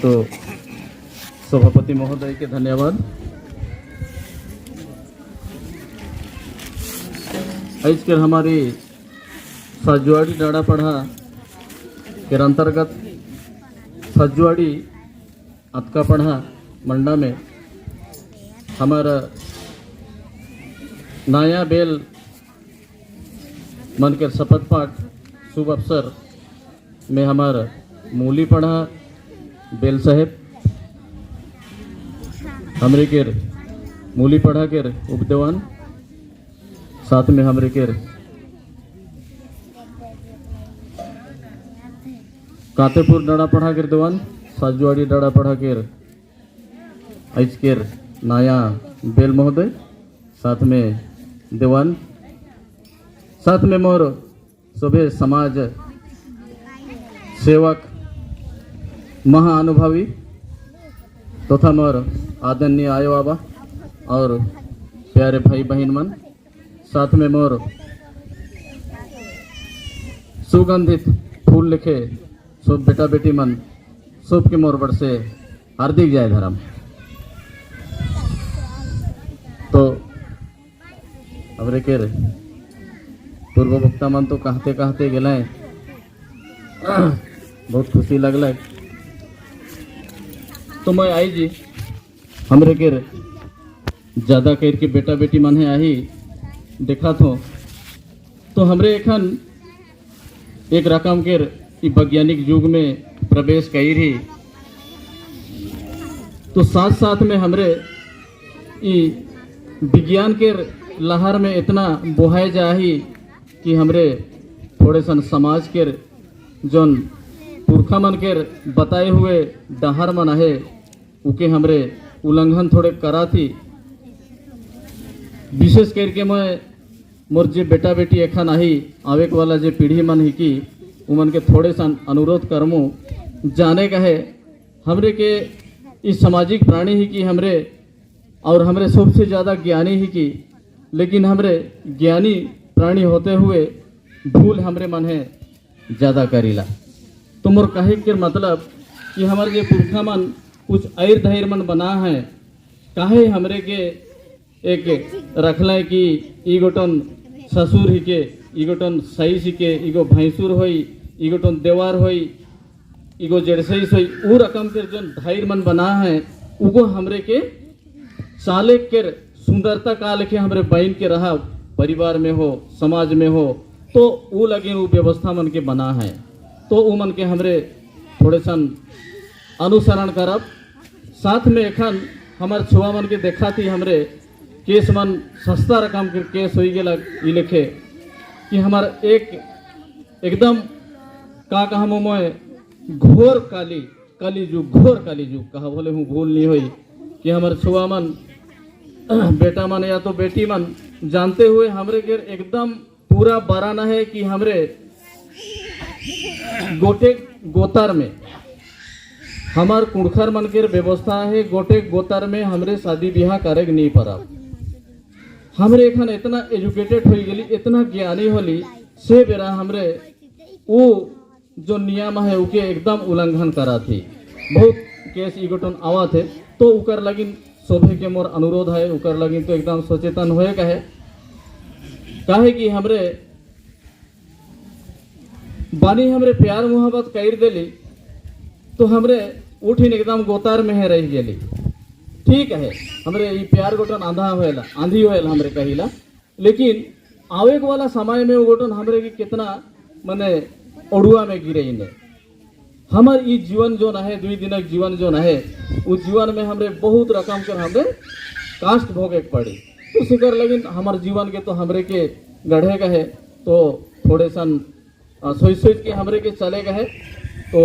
तो सभापति महोदय के धन्यवाद। आज के हमारी सजुआड़ी डाड़ा पढ़ा के अंतर्गत सजुआड़ी अतका पढ़ा मंडा में हमारा नया बेल मन के शपथ पाठ शुभ अवसर में हमारा मूली पढ़ा बेल साहेब हमरे केर मूली पढ़ा केर उपदेवान साथ में हमरे केर कातेपुर डाड़ा पढ़ा केर देवान साजुआड़ी डाड़ा पढ़ा केर आज केर नाया बेल महोदय साथ में देवान साथ में मोर सभे समाज सेवक महाअनुभवी तथा मोर आदरणीय आय बाबा और प्यारे भाई बहन मन साथ में मोर सुगंधित फूल लिखे सब बेटा बेटी मन सब के मोर बड़ से हार्दिक जय धर्म। तो हमरे के पूर्व वक्ता मन तो कहते कहते गए बहुत खुशी लगल। तो मैं आई जी हमरे के ज़्यादा कर के बेटा बेटी मन है आई देखा तो हमरे एखन एक रकम के वैज्ञानिक युग में प्रवेश कई रही तो साथ साथ में हमरे विज्ञान के लहर में इतना बोहाए जाही कि हमरे थोड़े सन समाज के जोन पुरखा मन के बताए हुए डहर मन है उके हमरे उल्लंघन थोड़े करा थी। विशेष करके मैं मोर जे बेटा बेटी एखन आही आवे वाला जे पीढ़ी मन ही की उमन के थोड़े सन अनुरोध करमू जाने का है हमरे के इस सामाजिक प्राणी ही की हमरे और हमरे सबसे ज़्यादा ज्ञानी ही की लेकिन हमरे ज्ञानी प्राणी होते हुए भूल हमरे मन है ज़्यादा करीला। तो मोर कहे के मतलब कि हमारे जे पुरखा मन कुछ ऐर धैर मन बना है काहे हमरे के एक रखल कि ई गोटन ससुर ही के ई गोटन सईस ही के इगो भैंसुर होई ई गोटन देवार होई इगो जेड़सईस होई उ रकम के जो धैर मन बना है उगो हमरे के साले के सुंदरता काल के हमरे बहन के रहा परिवार में हो समाज में हो तो वो लगे वो व्यवस्था मन के बना है तो वो मन के हमरे थोड़े सन अनुसरण करब। साथ में एखन हमार छुआ मन के देखा थी हमरे केस मन सस्ता रकम के केस हो गया ये लिखे कि हमार एकदम का कहा मैं घोर घोर काली जुग कहा बोले हूँ भूल नहीं हुई कि हमारे छुआ मन बेटा मन या तो बेटी मन जानते हुए हमरे के एकदम पूरा बराना है कि हमरे गोटे गोतर में हमार कुड़खर मन के व्यवस्था है गोटे गोतर में हमरे शादी ब्याह करे नहीं पड़ा। हमरे एखन इतना एजुकेटेड हो गई इतना ज्ञानी होली से बेरा हमरे वो जो नियम है उके एकदम उल्लंघन करा थी बहुत केस इगोटन आवा थे तो उकर लगिन शोभे के मोर अनुरोध है उकर लगिन तो एकदम सचेतन होए काहे कि हमरे बानी हमरे प्यार मोहब्बत कर देली तो हमरे उठिन एकदम गोतार में है रह गेली। ठीक है हमरे ये प्यार गोटन आंधा होएला आंधी होएला हमरे कहिला लेकिन आवे वाला समय में वो गोटन हमरे की कितना मने ओडुआ में गिरे ने हमार ये जीवन जो न है 2 दिनक जीवन जो न है उस जीवन में हमरे बहुत रकम कर हमरे कास्ट भोगे पड़ी तो सिकर लगिन हमार जीवन के तो हमरे के गढ़े का है तो थोड़े सन सोच के हमरे के चले गए तो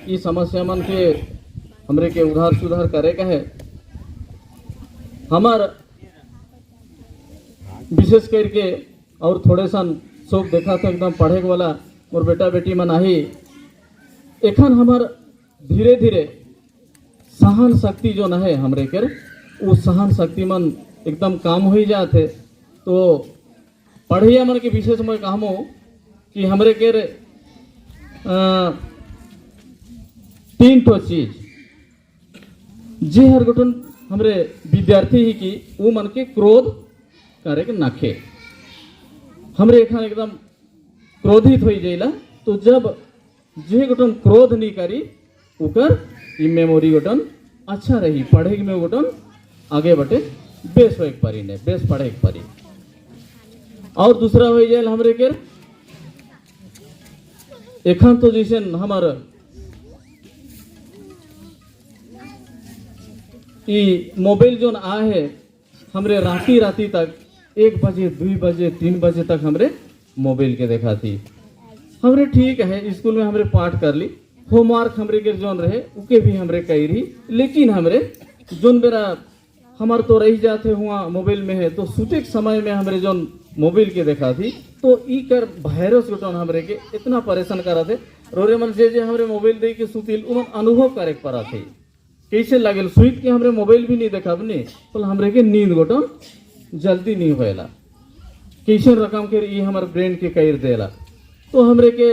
ये समस्या मन के हमरे के उधार सुधार करे का है। हमार विशेष करके और थोड़े सन शौक देखा था एकदम पढ़े वाला और बेटा बेटी मन आही एखन हमार धीरे धीरे सहन शक्ति जो न है हमरे के वो सहन शक्ति मन एकदम काम हो जाते तो पढ़िया मन के विशेष मैं कहूँ कि हमरे के 3 ठो चीज जे हर गठन हमरे विद्यार्थी ही की वो मन के क्रोध करे के नाखे हमरे एखान एकदम क्रोधित हो जाइला। तो जब जे गठन क्रोध नहीं करी उकर ई मेमोरी गठन अच्छा रही, पढ़े में गठन आगे बढ़े बेस हो पारी ने बेस पढ़े पारी। और दूसरा हो जाए हमरे के एखान तो जैसे हमार ई मोबाइल जोन आ है हमरे राती राती तक 1 बजे 2 बजे 3 बजे तक हमरे मोबाइल के देखा थी। हमरे ठीक है स्कूल में हमरे पाठ कर ली, होमवर्क हमरे के जोन रहे उके भी हमरे कही रही, लेकिन हमरे जोन मेरा हमार तो रही जाते हुआ मोबाइल में है तो सूते समय में हमरे जोन मोबाइल के देखा थी तो ई कर वायरस गठन हमरे के इतना परेशान करा थे। रोरे मन जे हमरे मोबाइल दे के सुतिल उमन अनुभव करे पड़ा थे कैसे लागल सुइत के हमरे मोबाइल भी नहीं देखा अपने तो हमरे के नींद गठन जल्दी नहीं होएला कैसे रकम के ई हमारे ब्रेन के कईर देला। तो हमरे के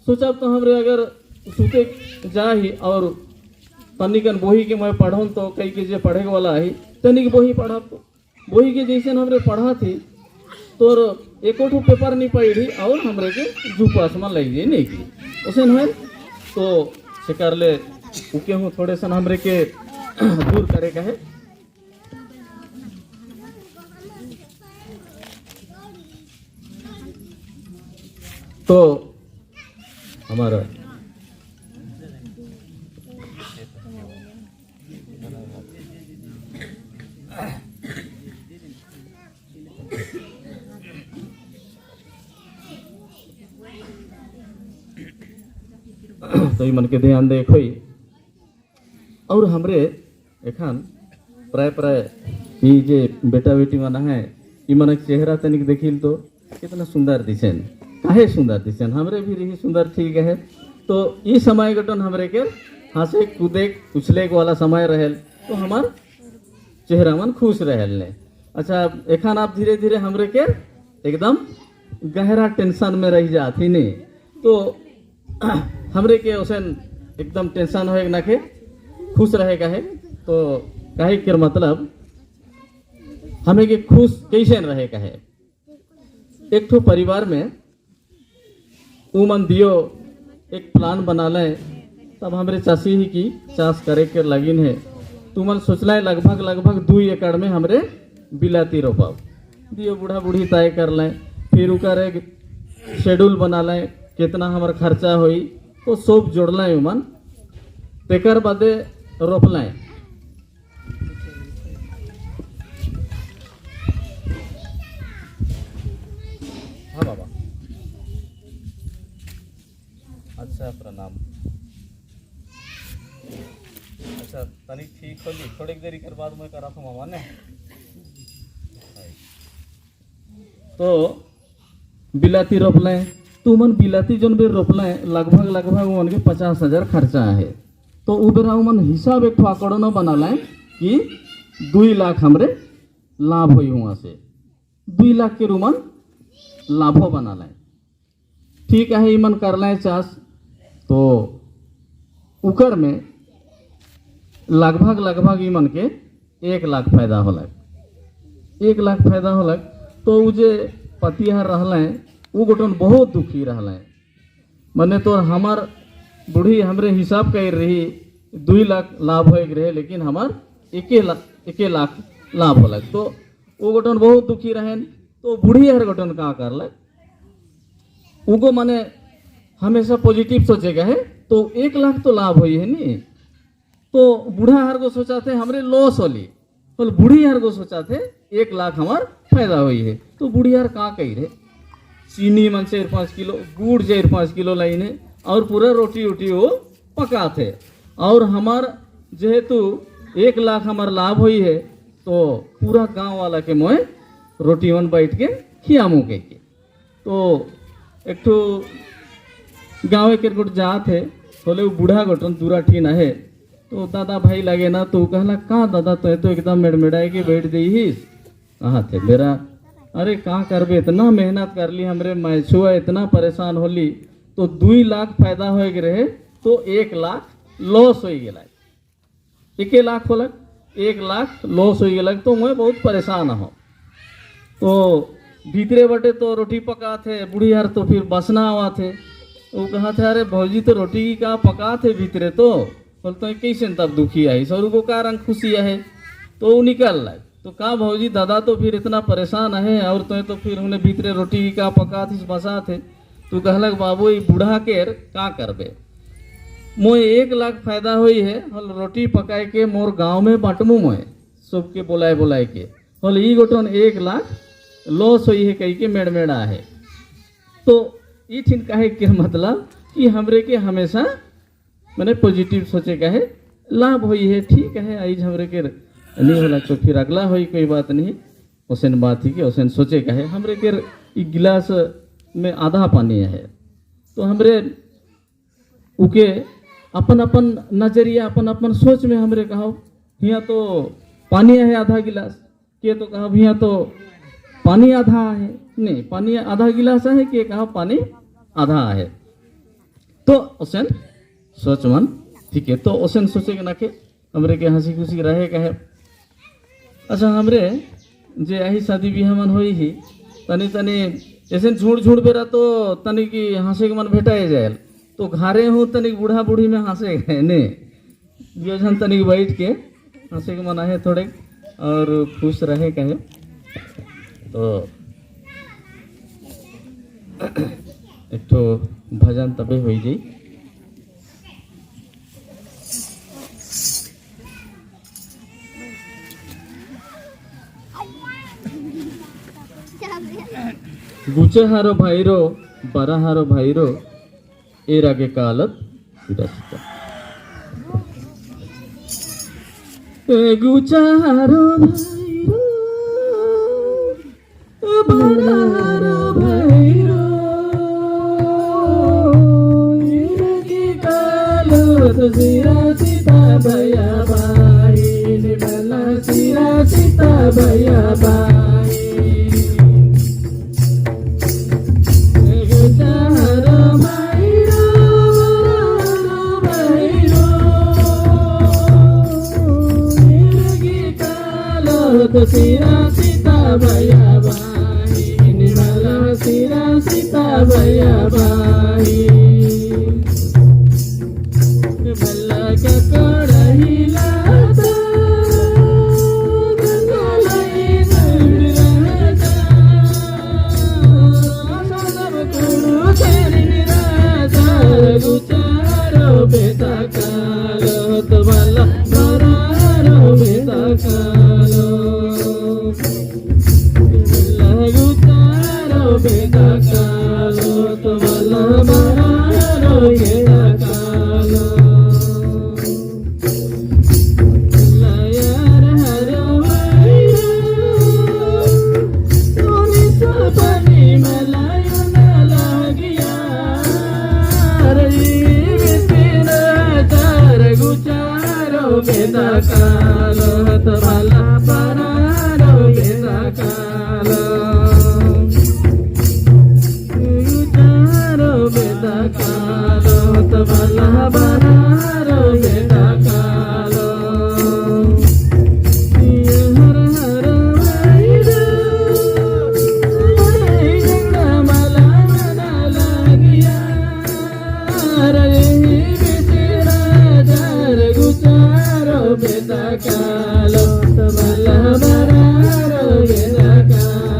सोचा तो हमरे अगर सुते जा ही और तनिकन बोही के मैं पढ़ूँ तो कई के जे पढ़े वाला है तनिक बोही पढ़ा बोही के जैसे हमरे पढ़ा थी तो एको पेपर नहीं पढ़ी और हमरे के जुपास में लग जाए नहीं की उसे है तो शिकार ले उके हूँ थोड़े सन हमरे के दूर करे का है। तो हमारा तो मन के ध्यान देखो और हमरे एखान प्राय प्राय ये जे बेटा बेटी मना है ये मन चेहरा तनिक देखिल तो कितना सुंदर दिसेन काहे सुंदर दिसेन हमरे भी रही सुंदर ठीक है। तो ये समय गठन हमरे के हंसे कूदे उछले वाला समय रहेल तो हमार चेहरा मन खुश रहेल ने। अच्छा एखान आप धीरे धीरे हमरे के एकदम गहरा टेंशन में रह जाती नहीं तो हमरे के उसन एकदम टेंशन होए ना के खुश रहेगा है। तो काहे के मतलब हमें के खुश कैसे रहेगा है। एक ठो परिवार में उमन दियो एक प्लान बना ले तब हमरे चासी ही की चाष करे के लगिन है तो मन सोचला है लगभग 2 एकड़ में हमरे बिलाती रोपाव दियो बूढ़ा बूढ़ी तय कर लें फिर उकर एक शेड्यूल बना लें कितना हमार खर्चा होई तो सब जोड़ला है उमन तेकर बादे रोपला है। हाँ बाबा अच्छा प्रणाम। अच्छा तनिक ठीक होली थोड़ी देरी कर बाद मैं करा था मामा ने। तो बिलाती रोपले तो मन बिलाती जोन बेर रोपले लगभग उमन के 50,000 खर्चा है। तो उ बेरा उमन हिसाब एक आंकड़ो न बना लें कि 2 लाख हमरे लाभ हुई वहाँ से 2 लाख के रुमन लाभो बना लें ठीक है। इमन कर लें चाष तो उकर में लगभग इमन के 1 लाख फायदा होलक 1 लाख फायदा होलक। तो उ जे पतिहर रहलें वो गोटन बहुत दुखी रहलें मने तो हमार बूढ़ी हमरे हिसाब कर रही 2 लाख लाभ हो रहे लेकिन हमार 1 लाख लाभ होलक। तो वो गोटन बहुत दुखी रहें तो बूढ़ी हर गोटन का कर लग उगो माने हमेशा पॉजिटिव सोचेगा है तो 1 लाख तो लाभ हुई है नी। तो बूढ़ा हर को सोचा थे हमरे लॉस होली तो बूढ़ी हर को सोचा थे 1 लाख हमार फायदा हुई है। तो बूढ़ी हर का कही रहे चीनी मन 4-5 किलो गुड़ 4-5 किलो लाइने और पूरा रोटी वो पका थे और हमार जेहेतु 1 लाख हमार लाभ हुई है तो पूरा गांव वाला के मोए रोटी वन बैठ के खियामू के। तो एक तो गाँव के गोट जात है बोले बूढ़ा गोटन दूरा ठीन है तो दादा भाई लगे ना तो कहला का दादा तो एकदम मेड़मेड़ाए के बैठ दी कहाँ थे मेरा अरे कहाँ करबे इतना मेहनत कर ली हमरे मैछुआ इतना परेशान होली तो 2 लाख फायदा हो रहे तो 1 लाख लॉस हो गया। 1 लाख होलक, 1 लाख लॉस हो गलक। तो मैं बहुत परेशान हो। तो भीतरे बटे तो रोटी पका थे बूढ़ी हर, तो फिर बसना आवा थे। वो कहा थे अरे भौजी तो रोटी की का पका थे भीतरे, तो बोलते कैसे तब दुखी आई सर को का रंग खुशी है। तो वो निकल लाए। तो कहा भौजी दादा तो फिर इतना परेशान है, और तो फिर उन्हें भीतरे रोटी की का पका थी बसा थे। तो कहलक बाबू ये बूढ़ा के का करबे, मोए 1 लाख फायदा हुई है, हल रोटी पकाए के मोर गांव में बांटमू मोए सबके बुलाए बुलाए के, हल ई गोटन 1 लाख लॉस हुई है कही के मेड़मेड़ा है। तो ये ठिन कहे के मतलब कि हमरे के हमेशा मैंने पॉजिटिव सोचे का है, लाभ हुई है, ठीक है आई हमरे के नहीं होला तो फिर अगला हुई कोई बात नहीं। ओसन बात ही के ओसन सोचे का है। हमरे के ई गिलास में आधा पानी है, तो हमरे उके अपन अपन नजरिया अपन अपन सोच में हमरे कहो हिया तो पानी है आधा गिलास के, तो कहा हिया तो पानी आधा है, नहीं पानी आधा गिलास है कि कहा पानी आधा है। तो ओसन सोच मन ठीक है। तो ओसन सोचे के नाके हमरे के हंसी खुशी रहे का है। अच्छा हमरे जे यही शादी बिहा मन होई ही तनी तनी ऐसे झूठ झूठ बेरा तो तनी की हंसे के मन भेटाए जाए। तो घरे हूँ तनिक बूढ़ा बूढ़ी में हंसे गए ने योजन तनिक बैठ के हंसे के मन आहे थोड़े और खुश रहे कहे। तो एक तो भजन तबे हो जाई। गुचे हारो भाईरो बरा हारो भाईरो एरागे कालत विरसिता। गुचा हारो भाईरो बरा हारो भाईरो एरागे कालत विरसिता भया बाई निबला विरसिता भया बाई। सीरा सीता भया बाई निर्मला सीरा सीता भया बाई। भला का कड़ही लाता गंगालई नंदराजा सब कुड़ू तेरी निराजा गुचारो बेटा कालो तो भला बरारो बेटा कालो बेटा कालो तो भला बरारो बेटा कालो यार हरो तूने सपनी मलायो न लगिया रे तेरा चार गुचारो बेटा कालो तो भला बरारो बेटा कालो बेटा कालो तो भला बरारो बेटा कालो हर हर वाइरो गंगा मला मना लगिया रे बेचारा जार गुचारो बेटा कालो तो भला बरारो बेटा कालो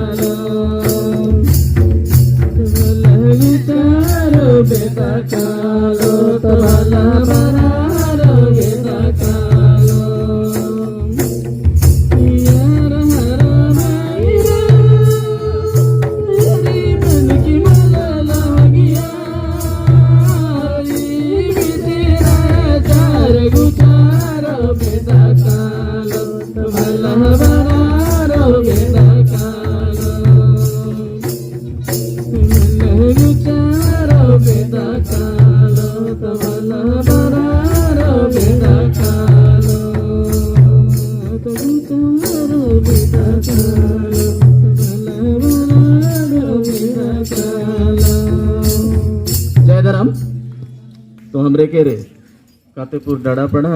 बेटा कालो तो भला बरारो बेटा कालो यार हर भाईरो तेरी मन की मला लगिया तेरा चार गुचारो बेटा कालो तो भला बरारो बेटा कालो गुचारो बेटा कालो तो भला बरारो बेटा कालो तो गुचारो बेटा कालो तो भला बरारो बेटा कालो। जय धर्म। तो हमरे के रे कातेपुर डाड़ा पड़ा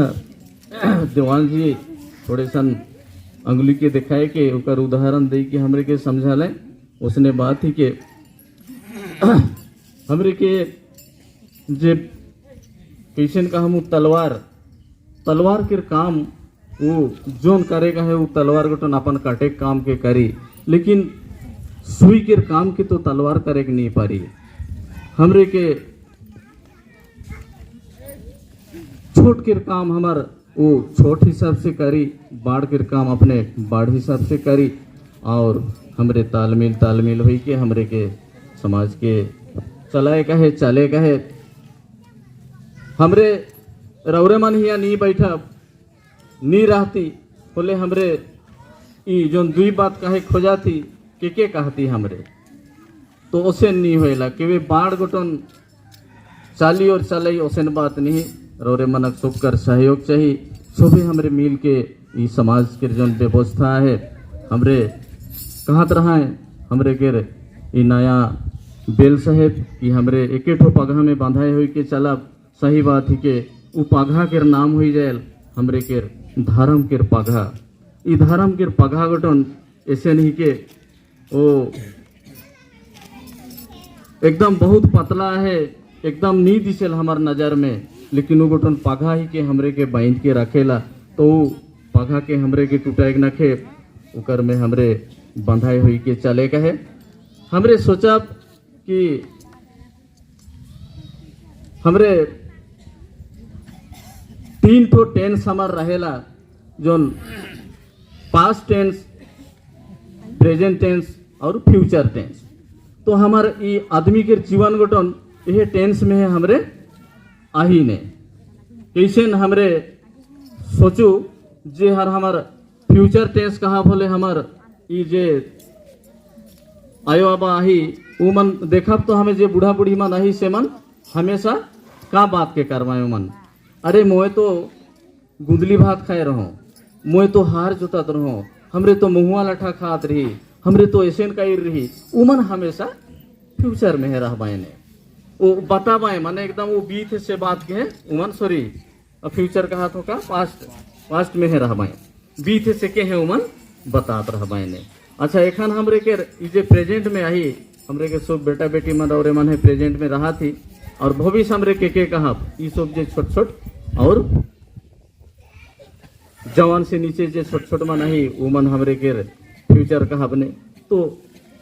देवान जी थोड़े सन अंगुली के दिखाए के ओकर उदाहरण दे के हमरे के समझाले। उसने बात ही के हमरे के जे कैसन का हम तलवार के काम वो जोन करेगा है वो तलवार गठन अपन काटे काम के करी, लेकिन सुई के काम के तो तलवार करे के नहीं पारी। हमरे के छोट के काम हमार वो छोट हिसाब से करी, बाढ़ के काम अपने बाढ़ हिसाब से करी, और हमरे तालमेल हुई के हमरे के समाज के चलाए कहे चले कहे। हमरे रौरे मन हिया नहीं बैठा नहीं रहती बोले हमरे ई जोन दुई बात कहे खोजा थी के कहती हमरे तो ओसे नहीं होएला कि वे बाढ़ गोटन चाली और चलई ओसन बात नहीं। रौरे मनक सबकर सहयोग चाहिए, सभी हमरे मिल के ई समाज के जोन व्यवस्था है हमरे कहत रहा है हमरे के ई नया बेल साहेब ई हमरे एके ठो पगहा में बांधाए हुई के चलब। सही बात ही के उ पगहा के नाम हुई जाए हमरे के धर्म के पगहा। ई धर्म के पगहा गठन ऐसे नहीं के ओ एकदम बहुत पतला है, एकदम नहीं दिसेल हमार नज़र में, लेकिन वो गठन पगहा ही के हमरे के बांध के रखेला। तो पगहा के हमरे के टूटाए न खे उकर में हमरे बंधाई हुई के चले कहे। हमरे सोचा कि हमरे 3 ठो टेंस हमार रहेला, जोन पास्ट टेंस, प्रेजेंट टेंस और फ्यूचर टेंस। तो हमार ये आदमी के जीवन गठन यह टेंस में है हमरे आही ने कैसे हमरे सोचू जे हर हमार फ्यूचर टेंस कहा बोले हमार ये जे आयो आबा आही वो मन देखब तो हमें जे बूढ़ा बूढ़ी मन आही से मन हमेशा का बात के करवाए मन, अरे मोए तो गुंदली भात खाए रहो, मोए तो हार जोतात रहो, हमरे तो मुहुआ लठा खात रही, हमरे तो ऐसे कई रही। उमन हमेशा फ्यूचर में है रहबाए ने वो बताबाए माने एकदम वो बीत से बात के है उमन सॉरी फ्यूचर कहा तो का पास्ट में है रहबाए बीत से के है उमन बतात रहबाए ने। अच्छा एखन हमरे के जे प्रेजेंट में आई हमरे के सब बेटा बेटी मन और मन है प्रेजेंट में रहा थी, और भविष्य हमरे के कहा ये सब जे छोट छोट और जवान से नीचे जे छोट छोट मन आई वो मन हमरे के फ्यूचर कहा बने। तो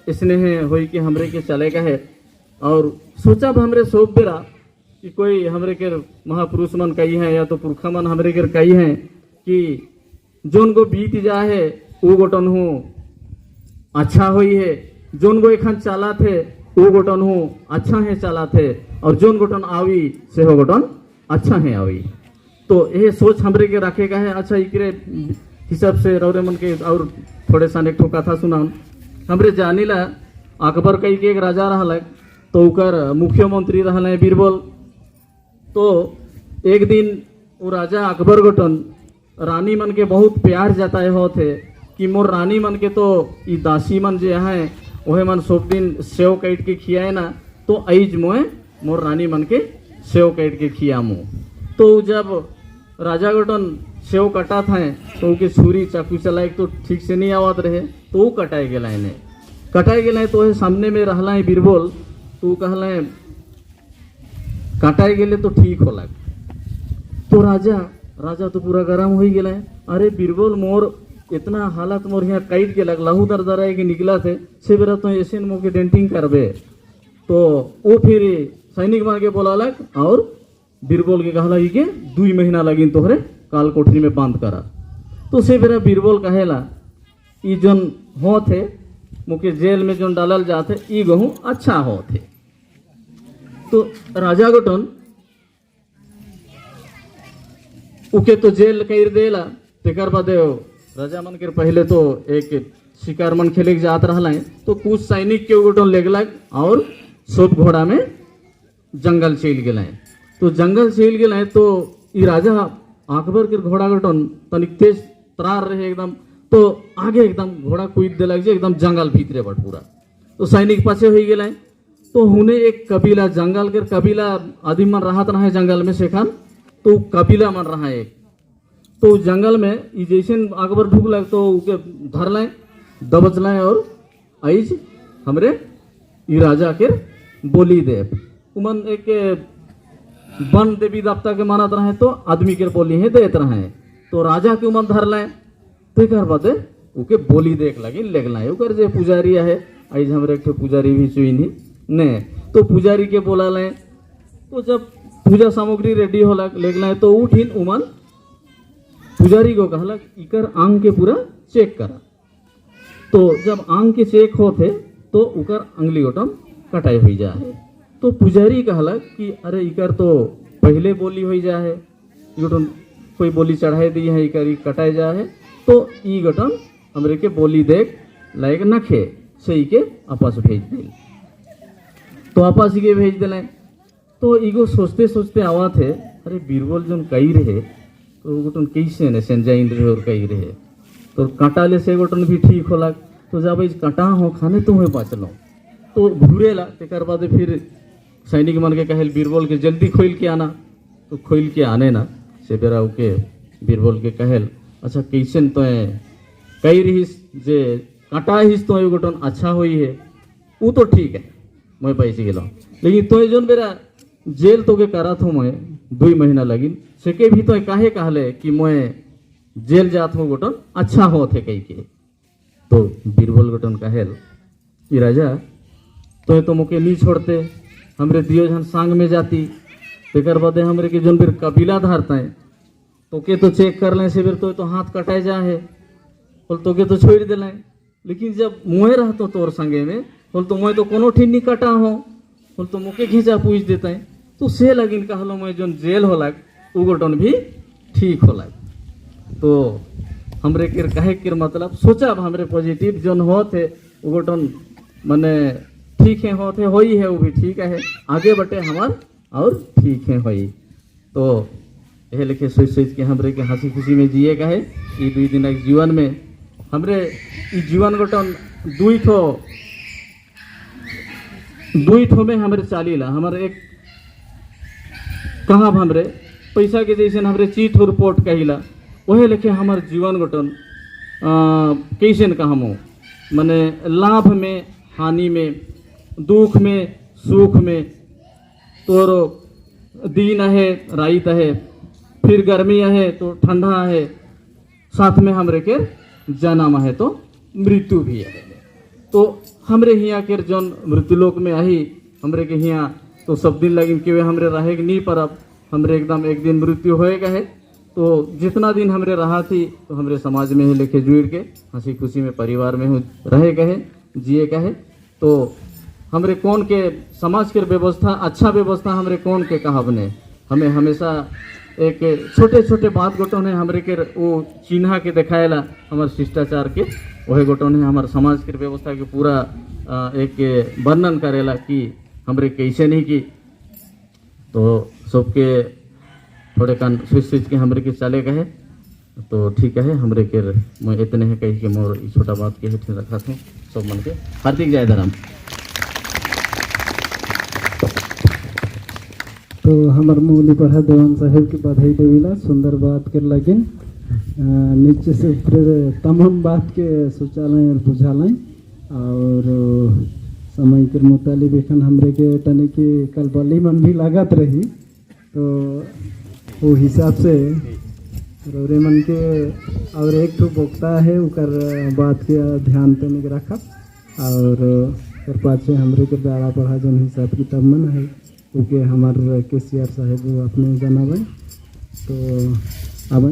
इसने होई कि हमरे के चले गए और सोचा हमरे सोप बेरा कि कोई हमरे के महापुरुष मन कही है या तो पुरखा मन हमरे के कही है कि जोन को बीत जा है वो गोटन हो अच्छा हुई है, जोन को एखन चला थे वो गोटन हो अच्छा है चला थे, और जोन गोटन आवी से हो गोटन अच्छा है आवी। तो ये सोच हमरे के रखेगा है। अच्छा इकरे हिसाब से रौरे मन के और थोड़े सा एक ठो कथा सुना हमरे जानिला अकबर कई के एक राजा रहा तो उकर मुख्यमंत्री रहा बीरबल। तो एक दिन वो राजा अकबर गोटन रानी मन के बहुत प्यार जताए होते कि मोर रानी मन के तो ई दासी मन जे हैं वह मन सब दिन सेव काट के खियाए ना, तो अज मोए मोर रानी मन के सेव काट के खियामो। तो जब राजा गोटन सेव कटा था तो उनके छुरी चाकू चलाए तो ठीक से नहीं आवत रहे, तो वो कटाए गए तो सामने में रहला है बीरबल। तो कहला कटाए गेले तो ठीक होला। तो राजा तो पूरा गरम हो गया, अरे बीरबल मोर इतना हालत मोर यहाँ काट के लग लहू दर दराए के निकला थे से बेरा तो ऐसे मोके डेंटिंग करबे। तो वो फिर सैनिक मान के बोला लग और बीरबल के कहला कि 2 महीना लगिन तोहरे काल कोठरी में बांध करा। तो से बेरा बीरबल कहेला ई जोन हो थे मुके जेल में जोन डालल जाते ई गहूँ अच्छा हो थे। तो राजा गोटन उके तो जेल कर देला। तेकर बाद राजा मन के पहले तो एक शिकार मन खेले जात रहा है, तो कुछ सैनिक के गोटन लेगलक और सब घोड़ा में जंगल चल गए। तो जंगल चल गए तो ई राजा अकबर के घोड़ा गोटन तनिक तेज तरार रहे एकदम, तो आगे एकदम घोड़ा कूद दिलक जे एकदम जंगल भीतरे बट पूरा। तो सैनिक पाछे हो गए। तो हुने एक कबीला जंगल के कबीला आदमी मन रहत रहा है जंगल में से खान, तो कबीला मन रहा एक। तो जंगल में ई जैसे अकबर ढूक लग तो उके धर लें दबच लें और आइज हमरे ई राजा के बोली दे उमन एक वन देवी देवता के मानत रहे तो आदमी के बोली है देत रहे तो राजा के उमन धर लें तो कर बाते उके बोली देख लगी लेग लाए उकर जे पुजारी है आइज हमरे एक पुजारी भी चुनी ने तो पुजारी के बोला लें तो जब पूजा सामग्री रेडी होला लेग लाए तो उठिन उमन पुजारी को कहला इकर आंग के पूरा चेक करा तो जब आंग के चेक होते तो उकर अंगली गोटम कटाई हो जाए तो पुजारी कहला कि अरे इकर तो पहले बोली हो जाए गोटम कोई बोली चढ़ाई दी है इकर कटाई जाए तो ई गोटम हमरे के बोली देख लायक नखे से के आपस भेज दिल तो आपस के भेज दिले तो ईगो सोचते सोचते आवा थे अरे बीरबल जन कई रहे तो गोटन कैसे ने सेंजाइन रहे और कई रहे तो कांटा ले से गोटन भी ठीक होला तो जब इस कांटा हो खाने तो हुए बचलो तो घूरेला तेकर बाद फिर सैनिक मन के कहल बीरबल के जल्दी खोल के आना तो खोल के आने ना से बेरा के बीरबल के कहल अच्छा कैसे तो कई रहीस जे कांटा हिस तो गोटन अच्छा हुई है वो तो ठीक है मैं पैसे गेलो लेकिन तो जोन बेरा जेल तो के करा थो मैं 2 महीना लगिन से के भी तो काहे कहले कि मैं जेल जात हूँ गोटन अच्छा हो थे कई के तो बीरबल गोटन कहल कि राजा तो मुके नहीं छोड़ते हमरे दियो जन सांग में जाती तेकर बदे हमरे के जोन फिर कबीला धारता है तो के तो चेक कर लें से फिर तो हाथ कटाए जा है बोल तो के तो छोड़ दिले लेकिन जब मुँह रहतो तोर संगे में बोल तो मैं तो कोनो ठीक नहीं कटा हो बोल तो मुके खींचा पूछ देते हैं तो से लगिन कहलो मैं जोन जेल होला उ गोटन भी ठीक होला तो हमरे के कहे के मतलब सोचा हमरे पॉजिटिव जोन होते उ गोटन माने ठीक है होते होई है वो भी ठीक है आगे बटे हमार और ठीक है होई तो यह लिखे सोच सोच के हमरे के हंसी खुशी में जिए का है ये 2 दिन के जीवन में हमरे ई जीवन गोटन दुई ठो में हमरे चालीला हमारे एक कहाँ हमरे पैसा के जैसे हमरे चीट और रिपोर्ट कहिला वही लिखे हमारे जीवन गोटन कैसे कहमो माने लाभ में हानि में दुख में सुख में तोरो दिन है रात है फिर गर्मी है तो ठंडा है साथ में हमरे के जन्म है तो मृत्यु भी है तो हमरे हिया के जौन मृत्युलोक में आई हमरे के हिया तो सब दिन लगिन कि हमरे रहे नहीं परब हमरे एकदम एक दिन मृत्यु होएगा है तो जितना दिन हमरे रहा थी तो हमरे समाज में ही लेके जुड़ के हंसी खुशी में परिवार में रहे गए जिए गए तो हमरे कौन के समाज के व्यवस्था अच्छा व्यवस्था हमरे कौन के कहबने हमें हमेशा एक छोटे छोटे बात गोटों ने हमरे के वो चिन्हा के दिखाएला हमारे शिष्टाचार के वही गोटों ने हमारे समाज के व्यवस्था के पूरा एक वर्णन करेला कि हमरे कैसे नहीं की तो सबके थोड़े कान सोच सोच के हमरे के चले गए तो ठीक है हमरे के मैं इतने है कही के मोर छोटा बात के हेठ रखा था सब मन के हार्दिक जय धराम। तो हमार मूली पढ़ा देवान साहेब की बधाई देविला सुंदर बात कर लगिन नीचे से ऊपर तमाम बात के सोचालें और बुझालें और समय के मुतालिब एखन हमरे के तनी की कलबली मन भी लागत रही तो वो हिसाब से रौरे मन के और एक ठो बोकता है उकर बात के ध्यान पे नहीं रखब और कर पाछे हमरे के दाड़ा पढ़ा जन हिसाब किताब मन है ओके हमार केसीआर साहेब अपने जनावे तो